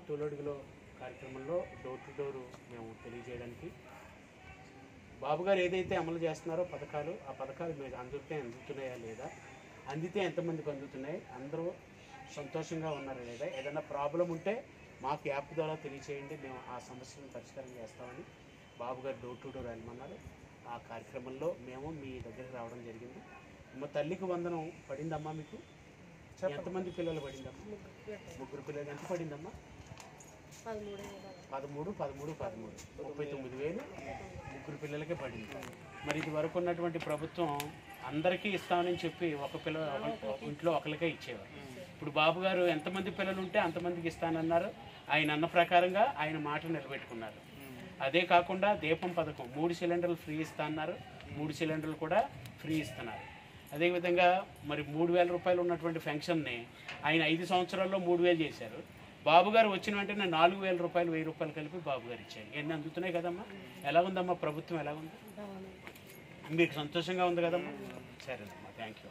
తొలడుగులో కార్యక్రమంలో door to door మేము తెలియజేయడానికి బాబు గారు ఏదైతే అమలు చేస్తున్నారో పథకాలు, ఆ పథకాలు మీరు అందుతున్నాయా లేదా, అందితే ఎంతమందికి అందుతున్నాయి, అందరూ సంతోషంగా ఉన్నారా లేదా, ఏదైనా ప్రాబ్లం ఉంటే మాకు యాప్ ద్వారా తెలియచేయండి, మేము ఆ సమస్యను పరిష్కారం చేస్తామని బాబు గారు డోర్ టు డోర్ వెళ్ళమన్నారు. ఆ కార్యక్రమంలో మేము మీ దగ్గరికి రావడం జరిగింది. మా తల్లికి వందనం పడిందమ్మా. మీకు ఎంతమంది పిల్లలు పడిందమ్మా? ముగ్గురు పిల్లలు. ఎంత పడిందమ్మా? 39,000 ముగ్గురు పిల్లలకే పడింది. మరి ఇది వరకు ఉన్నటువంటి ప్రభుత్వం అందరికీ ఇస్తామని చెప్పి ఒక ఇంట్లో ఒకరికే ఇచ్చేవారు. ఇప్పుడు బాబు గారు ఎంతమంది పిల్లలు ఉంటే అంతమందికి ఇస్తానన్నారు. ఆయన అన్న ప్రకారంగా ఆయన మాట నిలబెట్టుకున్నారు. అదే కాకుండా దీపం పథకం 3 సిలిండర్లు ఫ్రీ ఇస్తా అన్నారు. 3 సిలిండర్లు కూడా ఫ్రీ ఇస్తున్నారు. అదేవిధంగా మరి 3,000 రూపాయలు ఉన్నటువంటి పెన్షన్ని ఆయన 5 సంవత్సరాల్లో 3,000 చేశారు. బాబు గారు వచ్చిన వెంటనే 4,000 రూపాయలు, 1,000 రూపాయలు కలిపి బాబు గారు ఇచ్చారు. ఎన్ని అందుతున్నాయి కదమ్మా? ఎలా ఉందమ్మా ప్రభుత్వం? ఎలా ఉంది? మీకు సంతోషంగా ఉంది కదమ్మా? సరేనమ్మా, థ్యాంక్ యూ.